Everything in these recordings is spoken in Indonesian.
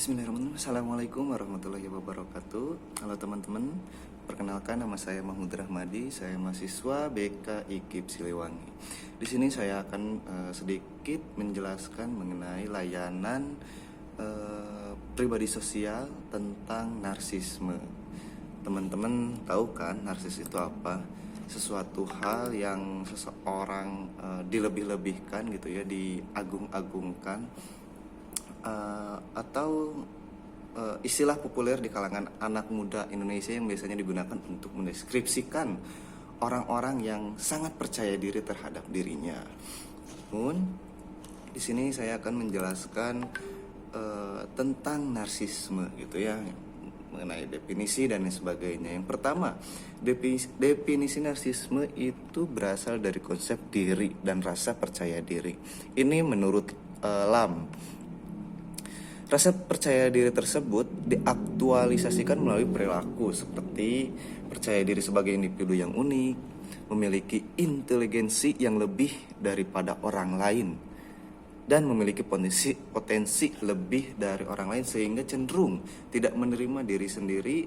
Bismillahirrahmanirrahim. Assalamualaikum warahmatullahi wabarakatuh. Halo teman-teman, perkenalkan nama saya Mahmud Rahmadi. Saya mahasiswa BK IKIP Siliwangi. Di sini saya akan sedikit menjelaskan mengenai layanan pribadi sosial tentang narsisme. Teman-teman tahu kan narsis itu apa? Sesuatu hal yang seseorang dilebih-lebihkan gitu ya, diagung-agungkan, atau istilah populer di kalangan anak muda Indonesia yang biasanya digunakan untuk mendeskripsikan orang-orang yang sangat percaya diri terhadap dirinya. Namun di sini saya akan menjelaskan tentang narsisme gitu ya, mengenai definisi dan lain sebagainya. Yang pertama, definisi narsisme itu berasal dari konsep diri dan rasa percaya diri. Ini menurut Lam. Rasa percaya diri tersebut diaktualisasikan melalui perilaku seperti percaya diri sebagai individu yang unik, memiliki inteligensi yang lebih daripada orang lain, dan memiliki potensi lebih dari orang lain sehingga cenderung tidak menerima diri sendiri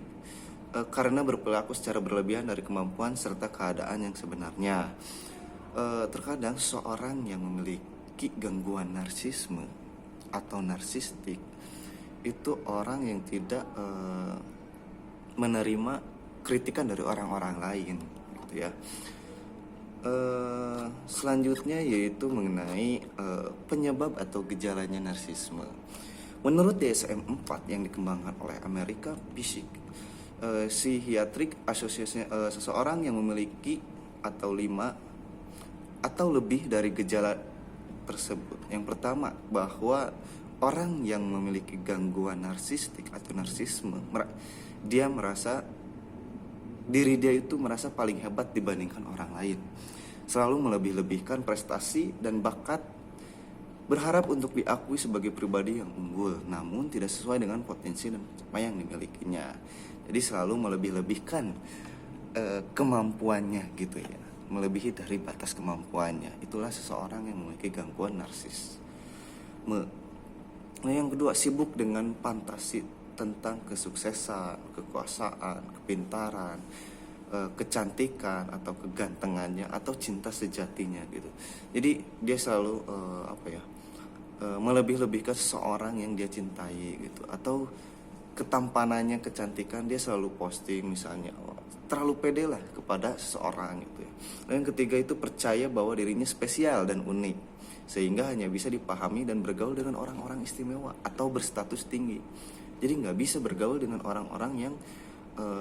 karena berperilaku secara berlebihan dari kemampuan serta keadaan yang sebenarnya. Terkadang seorang yang memiliki gangguan narsisme atau narsistik itu orang yang tidak menerima kritikan dari orang-orang lain gitu ya. Selanjutnya yaitu mengenai penyebab atau gejalanya narsisme. Menurut DSM-4 yang dikembangkan oleh Amerika Psychiatric Association, seseorang yang memiliki atau 5 atau lebih dari gejala tersebut. Yang pertama, bahwa orang yang memiliki gangguan narsistik atau narsisme, dia merasa diri dia itu merasa paling hebat dibandingkan orang lain, selalu melebih-lebihkan prestasi dan bakat, berharap untuk diakui sebagai pribadi yang unggul, namun tidak sesuai dengan potensi dan pencapaian yang dimilikinya. Jadi selalu melebih-lebihkan kemampuannya gitu ya, melebihi dari batas kemampuannya. Itulah seseorang yang memiliki gangguan narsisme. Nah, yang kedua, sibuk dengan fantasi tentang kesuksesan, kekuasaan, kepintaran, kecantikan atau kegantengannya atau cinta sejatinya gitu. Jadi dia selalu melebih-lebihkan seseorang yang dia cintai gitu, atau ketampanannya, kecantikan dia selalu posting misalnya. Terlalu pede lah kepada seseorang gitu ya. Dan yang ketiga itu percaya bahwa dirinya spesial dan unik, sehingga hanya bisa dipahami dan bergaul dengan orang-orang istimewa atau berstatus tinggi. Jadi nggak bisa bergaul dengan orang-orang yang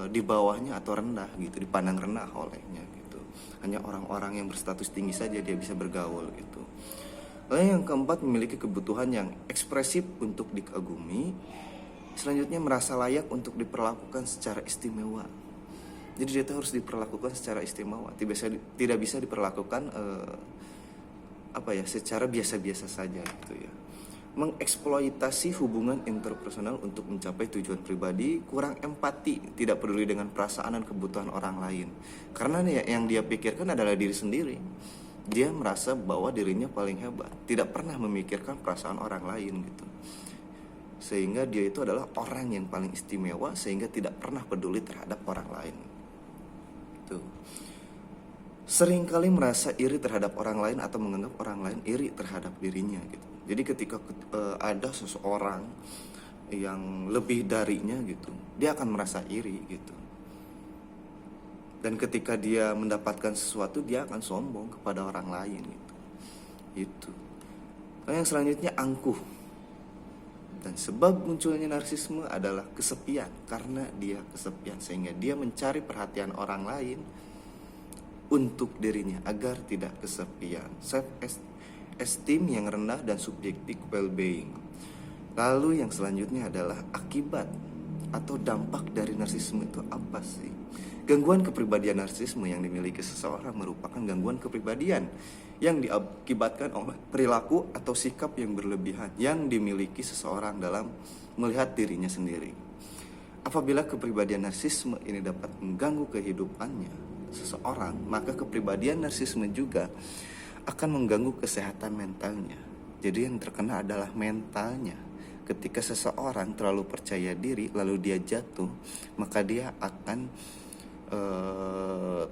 di bawahnya atau rendah gitu, dipandang rendah olehnya gitu. Hanya orang-orang yang berstatus tinggi saja dia bisa bergaul gitu. Lalu yang keempat, memiliki kebutuhan yang ekspresif untuk dikagumi. Selanjutnya, merasa layak untuk diperlakukan secara istimewa. Jadi dia harus diperlakukan secara istimewa, tidak bisa diperlakukan secara biasa-biasa saja gitu ya. Mengeksploitasi hubungan interpersonal untuk mencapai tujuan pribadi, kurang empati, tidak peduli dengan perasaan dan kebutuhan orang lain. Karena yang dia pikirkan adalah diri sendiri. Dia merasa bahwa dirinya paling hebat, tidak pernah memikirkan perasaan orang lain gitu. Sehingga dia itu adalah orang yang paling istimewa, sehingga tidak pernah peduli terhadap orang lain. Tuh. Seringkali merasa iri terhadap orang lain atau menganggap orang lain iri terhadap dirinya gitu. Jadi ketika ada seseorang yang lebih darinya gitu, dia akan merasa iri gitu. Dan ketika dia mendapatkan sesuatu, dia akan sombong kepada orang lain gitu. Itu. Lalu yang selanjutnya, angkuh. Dan sebab munculnya narsisme adalah kesepian. Karena dia kesepian, sehingga dia mencari perhatian orang lain untuk dirinya agar tidak kesepian. Self-esteem yang rendah dan subjektif well-being. Lalu yang selanjutnya adalah akibat atau dampak dari narsisme itu apa sih? Gangguan kepribadian narsisme yang dimiliki seseorang merupakan gangguan kepribadian yang diakibatkan oleh perilaku atau sikap yang berlebihan yang dimiliki seseorang dalam melihat dirinya sendiri. Apabila kepribadian narsisme ini dapat mengganggu kehidupannya seseorang, maka kepribadian narsisme juga akan mengganggu kesehatan mentalnya. Jadi yang terkena adalah mentalnya, ketika seseorang terlalu percaya diri lalu dia jatuh, maka dia akan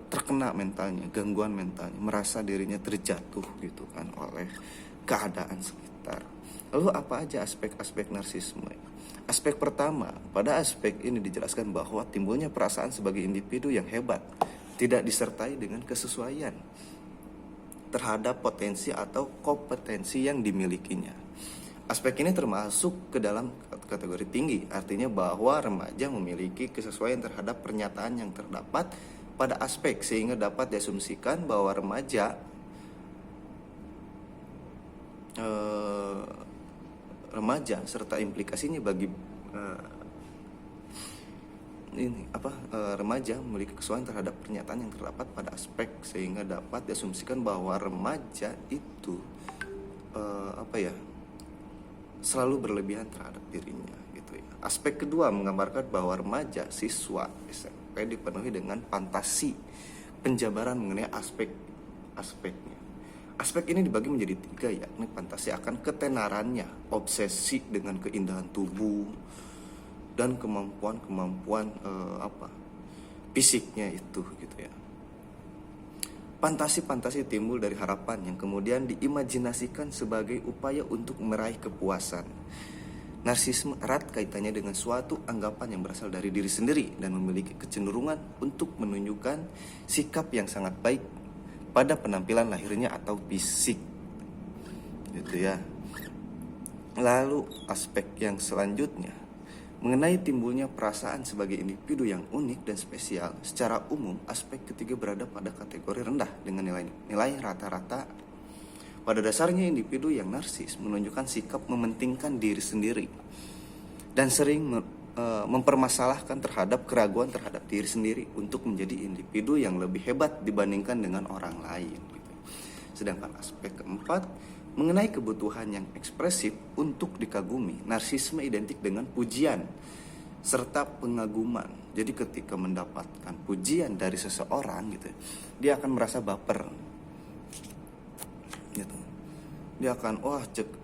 terkena mentalnya, gangguan mentalnya, merasa dirinya terjatuh gitu kan oleh keadaan sekitar. Lalu apa aja aspek-aspek narsisme? Aspek pertama, pada aspek ini dijelaskan bahwa timbulnya perasaan sebagai individu yang hebat tidak disertai dengan kesesuaian terhadap potensi atau kompetensi yang dimilikinya. Aspek ini termasuk ke dalam kategori tinggi, artinya bahwa remaja memiliki kesesuaian terhadap pernyataan yang terdapat pada aspek, sehingga dapat diasumsikan bahwa remaja serta implikasinya bagi remaja memiliki kesesuaian terhadap pernyataan yang terdapat pada aspek, sehingga dapat diasumsikan bahwa remaja itu selalu berlebihan terhadap dirinya gitu ya. Aspek kedua menggambarkan bahwa remaja siswa SMP dipenuhi dengan fantasi penjabaran mengenai aspek-aspeknya. Aspek ini dibagi menjadi 3, yakni fantasi akan ketenarannya, obsesi dengan keindahan tubuh, dan kemampuan fisiknya itu gitu ya. Fantasi-fantasi timbul dari harapan yang kemudian diimajinasikan sebagai upaya untuk meraih kepuasan. Narsisme erat kaitannya dengan suatu anggapan yang berasal dari diri sendiri dan memiliki kecenderungan untuk menunjukkan sikap yang sangat baik pada penampilan lahirnya atau fisik. Gitu ya. Lalu aspek yang selanjutnya mengenai timbulnya perasaan sebagai individu yang unik dan spesial. Secara umum, aspek ketiga berada pada kategori rendah dengan nilai rata-rata. Pada dasarnya, individu yang narsis menunjukkan sikap mementingkan diri sendiri dan sering mempermasalahkan terhadap keraguan terhadap diri sendiri untuk menjadi individu yang lebih hebat dibandingkan dengan orang lain. Sedangkan aspek keempat mengenai kebutuhan yang ekspresif untuk dikagumi, narsisme identik dengan pujian serta pengaguman. Jadi ketika mendapatkan pujian dari seseorang gitu, dia akan merasa baper. Gitu. Dia akan cek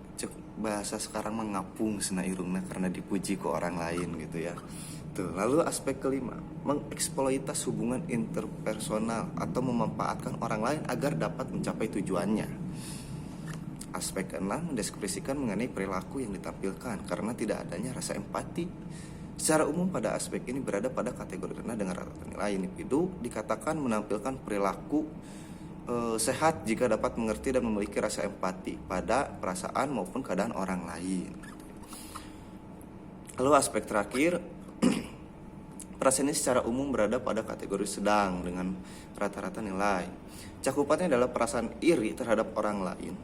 bahasa sekarang mengapung sena irungna karena dipuji ke orang lain gitu ya. Tuh, lalu aspek kelima, mengeksploitas hubungan interpersonal atau memanfaatkan orang lain agar dapat mencapai tujuannya. Aspek keenam mendeskripsikan mengenai perilaku yang ditampilkan karena tidak adanya rasa empati. Secara umum pada aspek ini berada pada kategori rendah dengan rata-rata nilai. Individu dikatakan menampilkan perilaku sehat jika dapat mengerti dan memiliki rasa empati pada perasaan maupun keadaan orang lain. Lalu aspek terakhir, perasaan ini secara umum berada pada kategori sedang dengan rata-rata nilai. Cakupannya adalah perasaan iri terhadap orang lain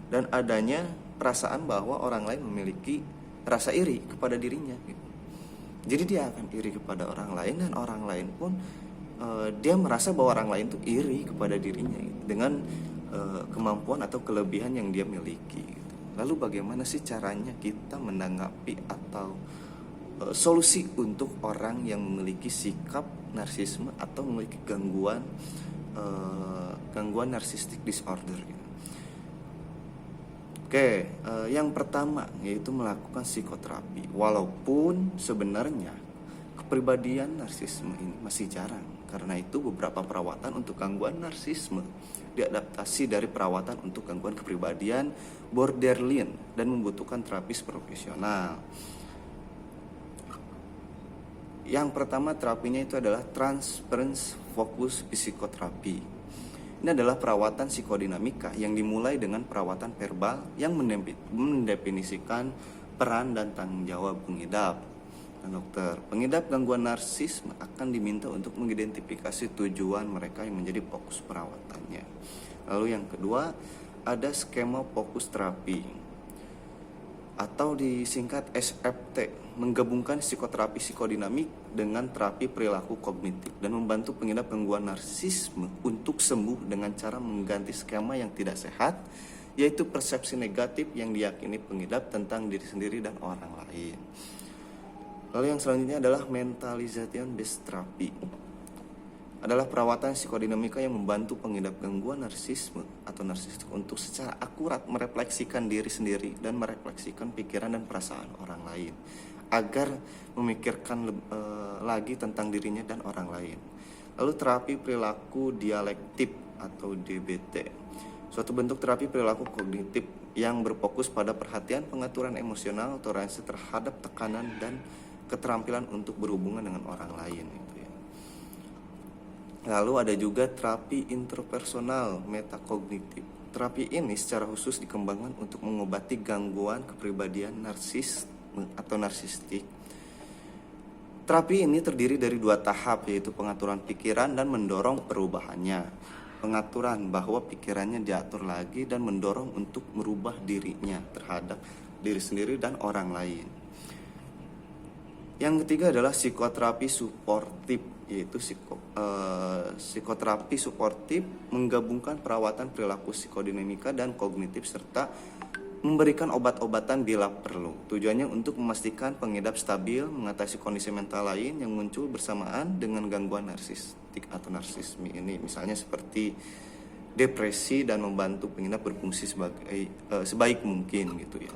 dan adanya perasaan bahwa orang lain memiliki rasa iri kepada dirinya gitu. Jadi dia akan iri kepada orang lain dan orang lain pun dia merasa bahwa orang lain itu iri kepada dirinya gitu, dengan kemampuan atau kelebihan yang dia miliki gitu. Lalu bagaimana sih caranya kita menanggapi atau solusi untuk orang yang memiliki sikap narsisme atau memiliki gangguan narcissistic disorder gitu. Yang pertama yaitu melakukan psikoterapi. Walaupun sebenarnya kepribadian narsisme ini masih jarang. Karena itu beberapa perawatan untuk gangguan narsisme diadaptasi dari perawatan untuk gangguan kepribadian borderline dan membutuhkan terapis profesional. Yang pertama terapinya itu adalah transference focus psikoterapi. Ini adalah perawatan psikodinamika yang dimulai dengan perawatan verbal yang mendefinisikan peran dan tanggung jawab pengidap. Pengidap gangguan narsisme akan diminta untuk mengidentifikasi tujuan mereka yang menjadi fokus perawatannya. Lalu yang kedua, ada skema fokus terapi atau disingkat SFT, menggabungkan psikoterapi psikodinamik dengan terapi perilaku kognitif dan membantu pengidap gangguan narsisme untuk sembuh dengan cara mengganti skema yang tidak sehat, yaitu persepsi negatif yang diyakini pengidap tentang diri sendiri dan orang lain. Lalu yang selanjutnya adalah mentalization based therapy adalah perawatan psikodinamika yang membantu pengidap gangguan narsisme atau narsistik untuk secara akurat merefleksikan diri sendiri dan merefleksikan pikiran dan perasaan orang lain agar memikirkan lagi tentang dirinya dan orang lain. Lalu terapi perilaku dialektif atau DBT, suatu bentuk terapi perilaku kognitif yang berfokus pada perhatian, pengaturan emosional, toleransi terhadap tekanan dan keterampilan untuk berhubungan dengan orang lain. Lalu ada juga terapi interpersonal metakognitif. Terapi ini secara khusus dikembangkan untuk mengobati gangguan kepribadian narsis atau narsistik. Terapi ini terdiri dari 2 tahap, yaitu pengaturan pikiran dan mendorong perubahannya. Pengaturan bahwa pikirannya diatur lagi dan mendorong untuk merubah dirinya terhadap diri sendiri dan orang lain. Yang ketiga adalah psikoterapi suportif, yaitu psikoterapi suportif menggabungkan perawatan perilaku psikodinamika dan kognitif serta memberikan obat-obatan bila perlu. Tujuannya untuk memastikan pengidap stabil mengatasi kondisi mental lain yang muncul bersamaan dengan gangguan narsistik atau narsisme ini, misalnya seperti depresi, dan membantu pengidap berfungsi sebaik mungkin gitu ya.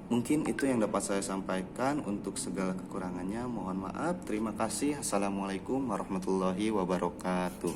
Mungkin itu yang dapat saya sampaikan. Untuk segala kekurangannya mohon maaf. Terima kasih. Assalamualaikum warahmatullahi wabarakatuh.